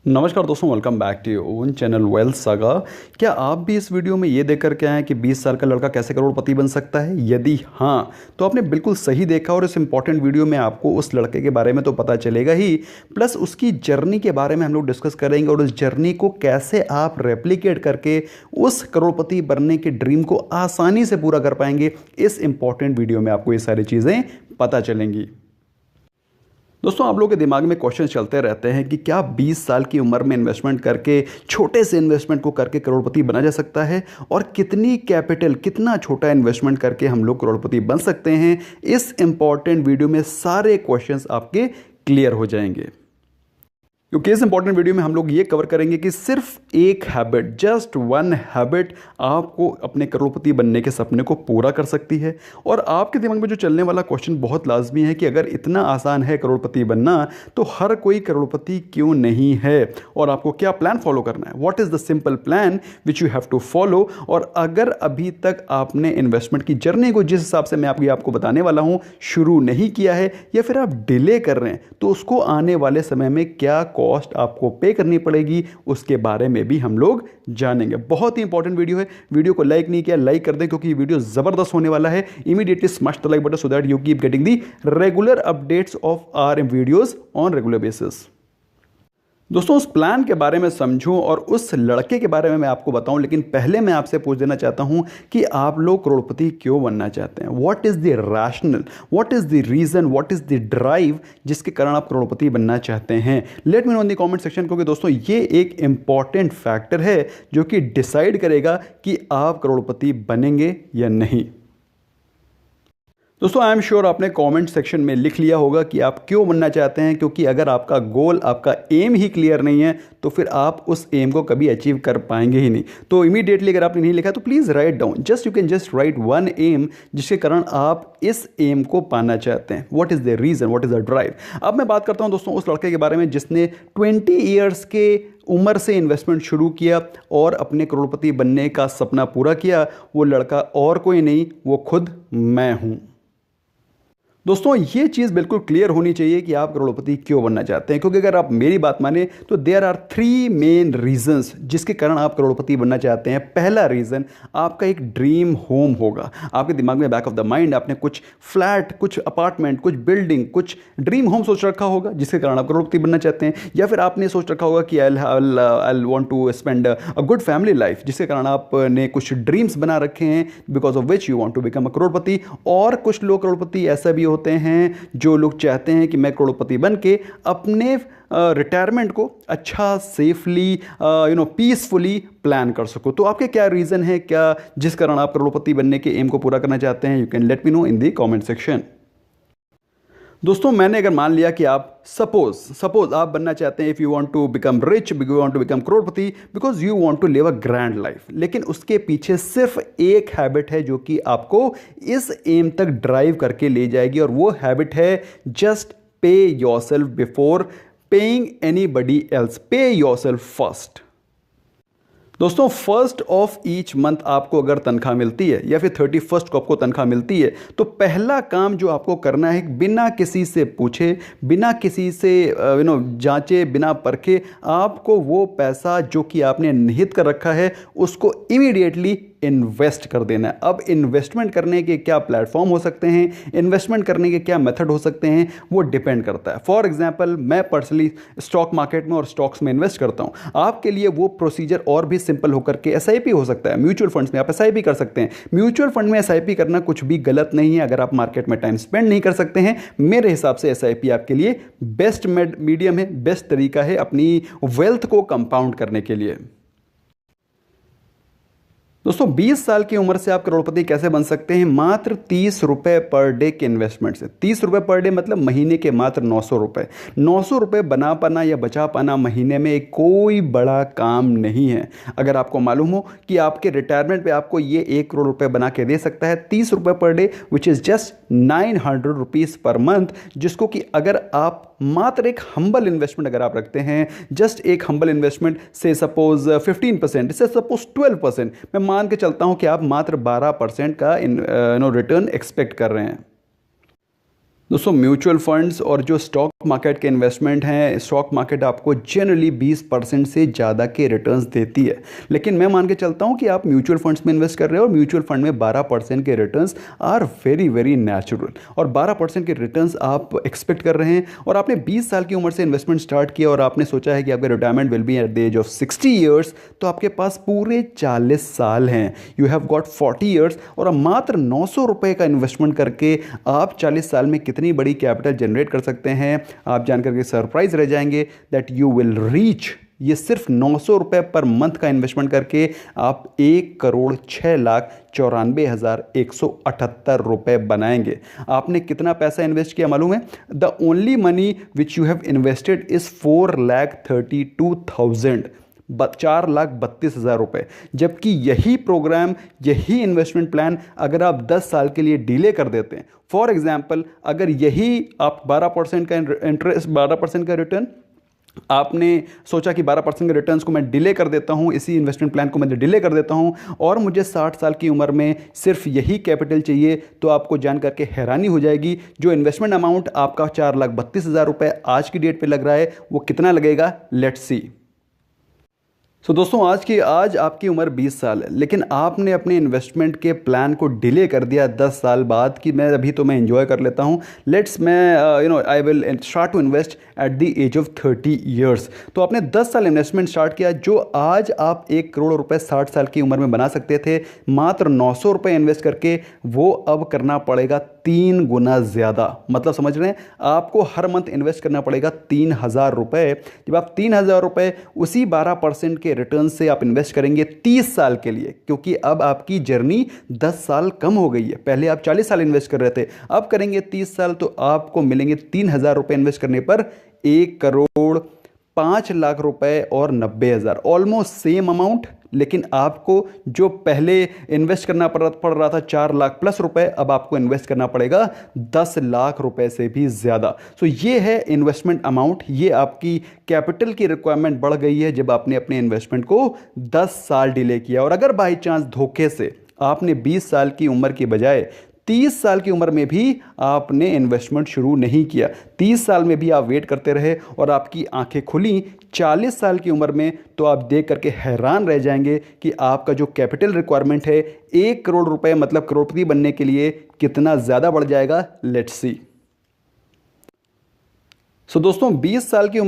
नमस्कार दोस्तों, welcome back to your own channel wealth saga. क्या आप भी इस वीडियो में ये देख कर के आए हैं कि 20 साल का लड़का कैसे करोड़पति बन सकता है? यदि हाँ, तो आपने बिल्कुल सही देखा और इस इंपॉर्टेंट वीडियो में आपको उस लड़के के बारे में तो पता चलेगा ही, प्लस उसकी जर्नी के बारे में हम लोग डिस्कस करेंगे और उस जर्नी को कैसे आप रेप्लिकेट करके उस करोड़पति बनने के ड्रीम को आसानी से पूरा कर पाएंगे। इस इंपॉर्टेंट वीडियो में आपको ये सारी चीज़ें पता चलेंगी। दोस्तों, आप लोगों के दिमाग में क्वेश्चन चलते रहते हैं कि क्या 20 साल की उम्र में इन्वेस्टमेंट करके, छोटे से इन्वेस्टमेंट को करके करोड़पति बना जा सकता है, और कितनी कैपिटल, कितना छोटा इन्वेस्टमेंट करके हम लोग करोड़पति बन सकते हैं। इस इंपॉर्टेंट वीडियो में सारे क्वेश्चंस आपके क्लियर हो जाएंगे, क्योंकि इस इंपॉर्टेंट वीडियो में हम लोग ये कवर करेंगे कि सिर्फ एक हैबिट, जस्ट वन हैबिट आपको अपने करोड़पति बनने के सपने को पूरा कर सकती है। और आपके दिमाग में जो चलने वाला क्वेश्चन बहुत लाजमी है कि अगर इतना आसान है करोड़पति बनना, तो हर कोई करोड़पति क्यों नहीं है, और आपको क्या प्लान फॉलो करना है। What is the simple plan which you have to follow. और अगर अभी तक आपने इन्वेस्टमेंट की जर्नी को, जिस हिसाब से मैं आपको बताने वाला हूँ, शुरू नहीं किया है, या फिर आप डिले कर रहे हैं, तो उसको आने वाले समय में क्या कॉस्ट आपको पे करनी पड़ेगी, उसके बारे में भी हम लोग जानेंगे। बहुत ही इंपॉर्टेंट वीडियो है। वीडियो को लाइक नहीं किया, लाइक कर दें, क्योंकि ये वीडियो जबरदस्त होने वाला है। Immediately smash the like button so that you keep getting the regular updates of our videos on regular basis. दोस्तों, उस प्लान के बारे में समझूं और उस लड़के के बारे में मैं आपको बताऊं, लेकिन पहले मैं आपसे पूछ देना चाहता हूं कि आप लोग करोड़पति क्यों बनना चाहते हैं। What is the rational, what is the reason, what is the drive जिसके कारण आप करोड़पति बनना चाहते हैं। Let me know in the comment section, क्योंकि दोस्तों ये एक इंपॉर्टेंट फैक्टर है जो कि डिसाइड करेगा कि आप करोड़पति बनेंगे या नहीं। दोस्तों, आई एम श्योर आपने कमेंट सेक्शन में लिख लिया होगा कि आप क्यों बनना चाहते हैं, क्योंकि अगर आपका गोल, आपका एम ही क्लियर नहीं है, तो फिर आप उस एम को कभी अचीव कर पाएंगे ही नहीं। तो इमीडिएटली अगर आपने नहीं लिखा तो please write down, just you can just write one aim जिसके कारण आप इस एम को पाना चाहते हैं। What is the reason, what is the drive. अब मैं बात करता हूँ दोस्तों उस लड़के के बारे में जिसने 20 ईयर्स के उम्र से इन्वेस्टमेंट शुरू किया और अपने करोड़पति बनने का सपना पूरा किया। वो लड़का और कोई नहीं, वो खुद मैं हूँ। दोस्तों, ये चीज़ बिल्कुल क्लियर होनी चाहिए कि आप करोड़पति क्यों बनना चाहते हैं, क्योंकि अगर आप मेरी बात माने तो देयर आर 3 मेन रीजंस जिसके कारण आप करोड़पति बनना चाहते हैं। पहला रीज़न, आपका एक ड्रीम होम होगा। आपके दिमाग में बैक ऑफ द माइंड आपने कुछ फ्लैट, कुछ अपार्टमेंट, कुछ बिल्डिंग, कुछ ड्रीम होम सोच रखा होगा जिसके कारण आप करोड़पति बनना चाहते हैं। या फिर आपने सोच रखा होगा कि I want to spend a good family life, जिसके कारण आपने कुछ ड्रीम्स बना रखे हैं because of which you want to become a crorepati. और कुछ लोग करोड़पति ऐसा भी होते हैं जो लोग चाहते हैं कि मैं करोड़पति बन के अपने रिटायरमेंट को अच्छा, सेफली, पीसफुली प्लान कर सकूं। तो आपके क्या रीज़न है, क्या जिस कारण आप करोड़पति बनने के एम को पूरा करना चाहते हैं? You can let me know in the comment section. दोस्तों, मैंने अगर मान लिया कि आप सपोज आप बनना चाहते हैं, if you want to become rich, you want to become crorepati because you want to live a grand life, लेकिन उसके पीछे सिर्फ एक हैबिट है जो कि आपको इस एम तक ड्राइव करके ले जाएगी, और वो हैबिट है जस्ट पे yourself before paying anybody else. पे योरसेल्फ फर्स्ट। दोस्तों, फर्स्ट ऑफ ईच मंथ आपको अगर तनख्वाह मिलती है, या फिर 31st को आपको तनख्वाह मिलती है, तो पहला काम जो आपको करना है, बिना किसी से पूछे, बिना किसी से जांचे, बिना परखे, आपको वो पैसा जो कि आपने निहित कर रखा है उसको इमीडिएटली इन्वेस्ट कर देना है। अब इन्वेस्टमेंट करने के क्या प्लेटफॉर्म हो सकते हैं, इन्वेस्टमेंट करने के क्या मेथड हो सकते हैं, वो डिपेंड करता है। फॉर एग्जांपल, मैं पर्सनली स्टॉक मार्केट में और स्टॉक्स में इन्वेस्ट करता हूं। आपके लिए वो प्रोसीजर और भी सिंपल होकर के एसआईपी हो सकता है। म्यूचुअल फंड्स में आप एसआईपी कर सकते हैं। म्यूचुअल फंड में एसआईपी करना कुछ भी गलत नहीं है। अगर आप मार्केट में टाइम स्पेंड नहीं कर सकते हैं, मेरे हिसाब से एसआईपी आपके लिए बेस्ट मीडियम है, बेस्ट तरीका है अपनी वेल्थ को कंपाउंड करने के लिए। दोस्तों, 20 साल की उम्र से आप करोड़पति कैसे बन सकते हैं? मात्र 30 रुपये पर डे के इन्वेस्टमेंट से। 30 रुपये पर डे मतलब महीने के मात्र 900 रुपये। 900 रुपये बना पाना या बचा पाना महीने में कोई बड़ा काम नहीं है। अगर आपको मालूम हो कि आपके रिटायरमेंट पे आपको ये 1 करोड़ रुपये बना के दे सकता है 30 रुपये per day, which is just 900 rupees per month, जिसको कि अगर आप मात्र एक हम्बल इन्वेस्टमेंट अगर आप रखते हैं, जस्ट एक हम्बल इन्वेस्टमेंट से सपोज 15%, से सपोज 12%, मैं मान के चलता हूं कि आप मात्र 12% का रिटर्न एक्सपेक्ट कर रहे हैं। दोस्तों म्यूचुअल फंड्स और जो स्टॉक मार्केट के इन्वेस्टमेंट हैं, स्टॉक मार्केट आपको जनरली 20% से ज़्यादा के रिटर्न्स देती है, लेकिन मैं मान के चलता हूं कि आप म्यूचुअल फंड्स में इन्वेस्ट कर रहे हो और म्यूचुअल फंड में 12% के returns are very very natural, और 12% के रिटर्न्स आप एक्सपेक्ट कर रहे हैं, और आपने 20 साल की उम्र से इन्वेस्टमेंट स्टार्ट किया और आपने सोचा है कि आपका retirement will be at the age of 60 years, तो आपके पास पूरे 40 साल हैं। यू हैव गॉट 40 ईयर्स, और अब मात्र 900 रुपये का इन्वेस्टमेंट करके आप 40 साल में कितनी बड़ी कैपिटल जनरेट कर सकते हैं, आप जानकर के सरप्राइज रह जाएंगे दैट यू विल रीच, ये सिर्फ 900 रुपये पर मंथ का इन्वेस्टमेंट करके आप 1,06,94,178 रुपये बनाएंगे। आपने कितना पैसा इन्वेस्ट किया मालूम है? The only money which you have invested is 4,32,000, 4,32,000 रुपये। जबकि यही प्रोग्राम, यही इन्वेस्टमेंट प्लान अगर आप 10 साल के लिए डिले कर देते हैं, फॉर एग्जाम्पल अगर यही आप 12% का इंटरेस्ट, 12% का रिटर्न, आपने सोचा कि 12% के रिटर्न्स को मैं डिले कर देता हूं, इसी इन्वेस्टमेंट प्लान को मैं डिले कर देता हूं, और मुझे 60 साल की उम्र में सिर्फ यही कैपिटल चाहिए, तो आपको जान करके हैरानी हो जाएगी जो इन्वेस्टमेंट अमाउंट आपका 4,32,000 रुपये आज की डेट पे लग रहा है, वो कितना लगेगा, लेट्स सी। सो दोस्तों आज आपकी उम्र 20 साल है, लेकिन आपने अपने इन्वेस्टमेंट के प्लान को डिले कर दिया 10 साल बाद कि मैं अभी तो मैं एंजॉय कर लेता हूँ, लेट्स मैं I will start to invest at the age of 30 years. तो आपने 10 साल इन्वेस्टमेंट स्टार्ट किया, जो आज आप 1 करोड़ रुपए 60 साल की उम्र में बना सकते थे, मात्र 900 रुपये इन्वेस्ट करके वो अब करना पड़ेगा 3 गुना ज़्यादा। मतलब समझ रहे हैं, आपको हर मंथ इन्वेस्ट करना पड़ेगा 3,000 रुपये। जब आप 3,000 रुपये उसी 12% के रिटर्न से आप इन्वेस्ट करेंगे 30 साल के लिए, क्योंकि अब आपकी जर्नी 10 साल कम हो गई है, पहले आप 40 साल इन्वेस्ट कर रहे थे, अब करेंगे 30 साल, तो आपको मिलेंगे 3,000 रुपये इन्वेस्ट करने पर 1,05,00,000 रुपये और 90,000, ऑलमोस्ट सेम अमाउंट, लेकिन आपको जो पहले इन्वेस्ट करना पड़ रहा था 4 लाख प्लस रुपए, अब आपको इन्वेस्ट करना पड़ेगा 10 लाख रुपए से भी ज़्यादा। सो ये है इन्वेस्टमेंट अमाउंट, ये आपकी कैपिटल की रिक्वायरमेंट बढ़ गई है जब आपने अपने इन्वेस्टमेंट को 10 साल डिले किया। और अगर बाई चांस धोखे से आपने 20 साल की उम्र की बजाय 30 साल की उम्र में भी आपने इन्वेस्टमेंट शुरू नहीं किया, 30 साल में भी आप वेट करते रहे और आपकी आंखें खुली 40 साल की उम्र में, तो आप देख करके हैरान रह जाएंगे कि आपका जो कैपिटल रिक्वायरमेंट है 1 करोड़ रुपए, मतलब करोड़पति बनने के लिए, कितना ज़्यादा बढ़ जाएगा, लेट्स सी। सो दोस्तों 20 साल की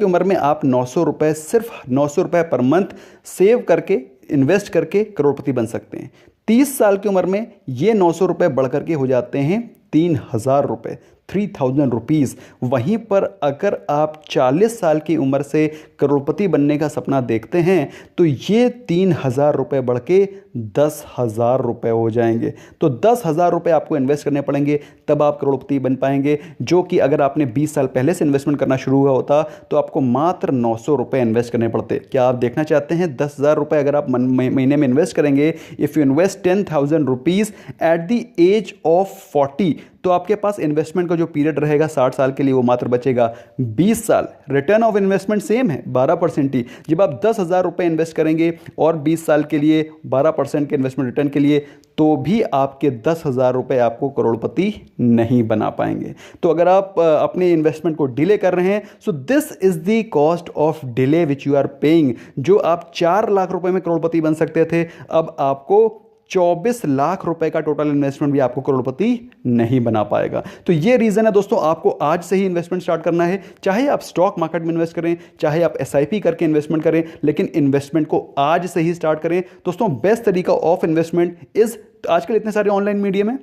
उम्र में आप 900 रुपये, सिर्फ 900 रुपये पर मंथ सेव करके, इन्वेस्ट करके करोड़पति बन सकते हैं। 30 साल की उम्र में ये 900 रुपये बढ़ करके हो जाते हैं 3,000 रुपये, 3,000 रुपीज़। वहीं पर अगर आप 40 साल की उम्र से करोड़पति बनने का सपना देखते हैं, तो ये 3,000 रुपये बढ़ के 10,000 रुपये हो जाएंगे। तो 10,000 रुपये आपको इन्वेस्ट करने पड़ेंगे, तब आप करोड़पति बन पाएंगे, जो कि अगर आपने 20 साल पहले से इन्वेस्टमेंट करना शुरू हुआ होता तो आपको मात्र 900 रुपये इन्वेस्ट करने पड़ते। क्या आप देखना चाहते हैं 10,000 रुपये अगर आप महीने में इन्वेस्ट करेंगे, if you invest 10,000 rupees at the age of 40, तो आपके पास इन्वेस्टमेंट का जो पीरियड रहेगा 60 साल के लिए, वो मात्र बचेगा 20 साल। रिटर्न ऑफ इन्वेस्टमेंट सेम है, 12% ही। जब आप 10,000 रुपये इन्वेस्ट करेंगे और 20 साल के लिए 12% के इन्वेस्टमेंट रिटर्न के लिए, तो भी आपके 10,000 रुपये आपको करोड़पति नहीं बना पाएंगे। तो अगर आप अपने इन्वेस्टमेंट को डिले कर रहे हैं, so this is the cost of delay which you are paying. जो आप 4 लाख रुपए में करोड़पति बन सकते थे, अब आपको 24 लाख रुपए का टोटल इन्वेस्टमेंट भी आपको करोड़पति नहीं बना पाएगा। तो ये रीज़न है दोस्तों, आपको आज से ही इन्वेस्टमेंट स्टार्ट करना है। चाहे आप स्टॉक मार्केट में इन्वेस्ट करें, चाहे आप एसआईपी करके इन्वेस्टमेंट करें, लेकिन इन्वेस्टमेंट को आज से ही स्टार्ट करें। दोस्तों बेस्ट तरीका ऑफ इन्वेस्टमेंट इज, आजकल इतने सारे ऑनलाइन मीडियम है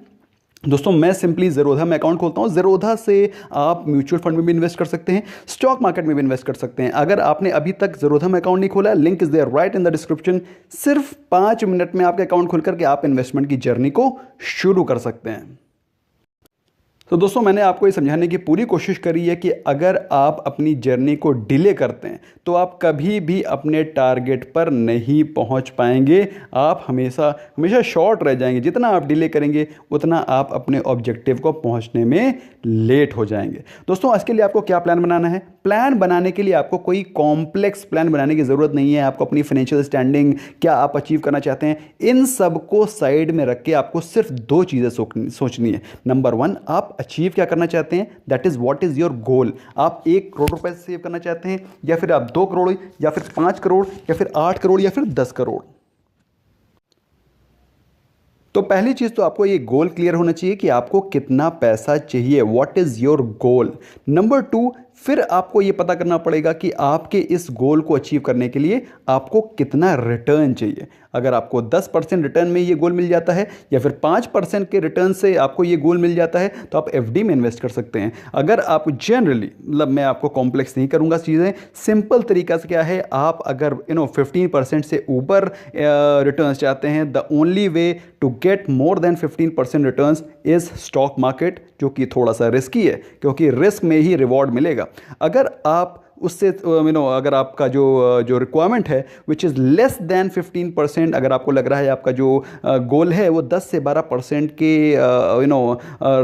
दोस्तों, मैं सिंपली ज़ेरोधा में अकाउंट खोलता हूँ। ज़ेरोधा से आप म्यूचुअल फंड में भी इन्वेस्ट कर सकते हैं, स्टॉक मार्केट में भी इन्वेस्ट कर सकते हैं। अगर आपने अभी तक ज़ेरोधा में अकाउंट नहीं खोला, link is there right in the description. सिर्फ 5 मिनट में आपका अकाउंट खोल करके आप इन्वेस्टमेंट की जर्नी को शुरू कर सकते हैं। तो दोस्तों मैंने आपको ये समझाने की पूरी कोशिश करी है कि अगर आप अपनी जर्नी को डिले करते हैं तो आप कभी भी अपने टारगेट पर नहीं पहुंच पाएंगे। आप हमेशा शॉर्ट रह जाएंगे। जितना आप डिले करेंगे उतना आप अपने ऑब्जेक्टिव को पहुंचने में लेट हो जाएंगे। दोस्तों इसके लिए आपको क्या प्लान बनाना है? प्लान बनाने के लिए आपको कोई कॉम्प्लेक्स प्लान बनाने की ज़रूरत नहीं है। आपको अपनी फाइनेंशियल स्टैंडिंग, क्या आप अचीव करना चाहते हैं, इन सब को साइड में रख के आपको सिर्फ दो चीज़ें सोचनी है। नंबर वन, आप अचीव क्या करना चाहते हैं, that is what is your goal. आप 1 करोड़ रुपए सेव करना चाहते हैं, या फिर आप 2 करोड़, या फिर 5 करोड़, या फिर 8 करोड़, या फिर 10 करोड़। तो पहली चीज तो आपको ये गोल क्लियर होना चाहिए कि आपको कितना पैसा चाहिए, what is your goal. Number 2, फिर आपको ये पता करना पड़ेगा कि आपके इस गोल को अचीव करने के लिए आपको कितना रिटर्न चाहिए। अगर आपको 10% रिटर्न में ये गोल मिल जाता है, या फिर 5% के रिटर्न से आपको ये गोल मिल जाता है, तो आप एफडी में इन्वेस्ट कर सकते हैं। अगर आप जनरली, मतलब मैं आपको कॉम्प्लेक्स नहीं करूंगा चीज़ें, सिंपल तरीका से क्या है, आप अगर 15% से ऊपर रिटर्न चाहते हैं, the only way to get more than 15% return is stock market, जो कि थोड़ा सा रिस्की है, क्योंकि रिस्क में ही रिवॉर्ड मिलेगा। अगर आप उससे अगर आपका जो रिक्वायरमेंट है विच इज़ लेस देन 15%, अगर आपको लग रहा है आपका जो गोल है वो 10 से 12% के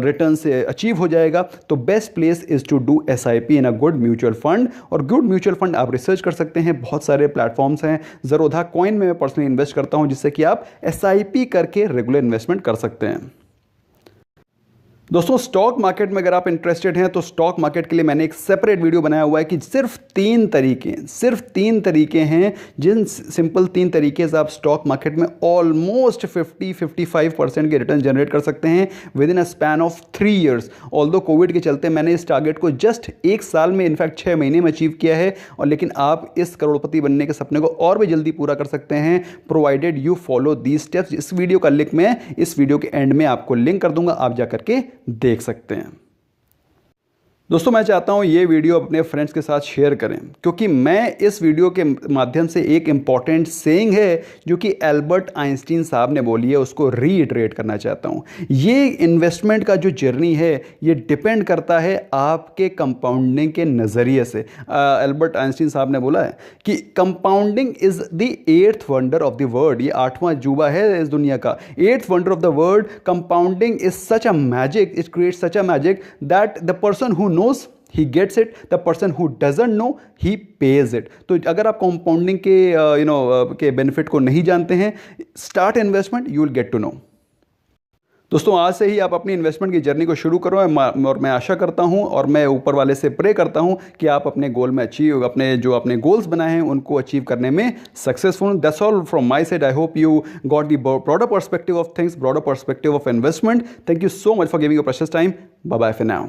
रिटर्न से अचीव हो जाएगा, तो best place is to do SIP in a good mutual fund. और गुड म्यूचुअल फंड आप रिसर्च कर सकते हैं, बहुत सारे प्लेटफॉर्म्स हैं। ज़रोधा कॉइन में मैं पर्सनली इन्वेस्ट करता हूं, जिससे कि आप SIP करके रेगुलर इन्वेस्टमेंट कर सकते हैं। दोस्तों स्टॉक मार्केट में अगर आप इंटरेस्टेड हैं, तो स्टॉक मार्केट के लिए मैंने एक सेपरेट वीडियो बनाया हुआ है कि सिर्फ तीन तरीके हैं, जिन सिंपल 3 तरीके से आप स्टॉक मार्केट में ऑलमोस्ट 50-55% के रिटर्न जनरेट कर सकते हैं with in a span of 3 years. Although Covid के चलते मैंने इस टारगेट को जस्ट 1 साल में, इनफैक्ट 6 महीने में अचीव किया है, और लेकिन आप इस करोड़पति बनने के सपने को और भी जल्दी पूरा कर सकते हैं, provided you follow these steps. इस वीडियो का लिंक मैं इस वीडियो के एंड में आपको लिंक कर दूंगा, आप जा करके देख सकते हैं। दोस्तों मैं चाहता हूं ये वीडियो अपने फ्रेंड्स के साथ शेयर करें, क्योंकि मैं इस वीडियो के माध्यम से एक इंपॉर्टेंट सेइंग है जो कि एल्बर्ट आइंस्टीन साहब ने बोली है, उसको रीइटरेट करना चाहता हूं। ये इन्वेस्टमेंट का जो जर्नी है ये डिपेंड करता है आपके कंपाउंडिंग के नज़रिए से। एल्बर्ट आइंस्टीन साहब ने बोला है कि compounding is the 8th wonder of the world. ये 8वां अजूबा है इस दुनिया का, 8th wonder of the world. Compounding is such a magic, it creates such a magic that the person who knows he gets it, the person who doesn't know he pays it। तो अगर आप compounding के के benefit को नहीं जानते हैं, start investment, you will get to know. दोस्तों आज से ही आप अपनी इन्वेस्टमेंट की जर्नी को शुरू करो, और मैं आशा करता हूं और मैं ऊपर वाले से प्रे करता हूं कि आप अपने गोल में अपने गोल्स बनाए हैं उनको अचीव करने में successful. That's all from my side. I hope you got the broader perspective of things, broader perspective of investment. Thank you so much for giving your precious time. Bye bye for now.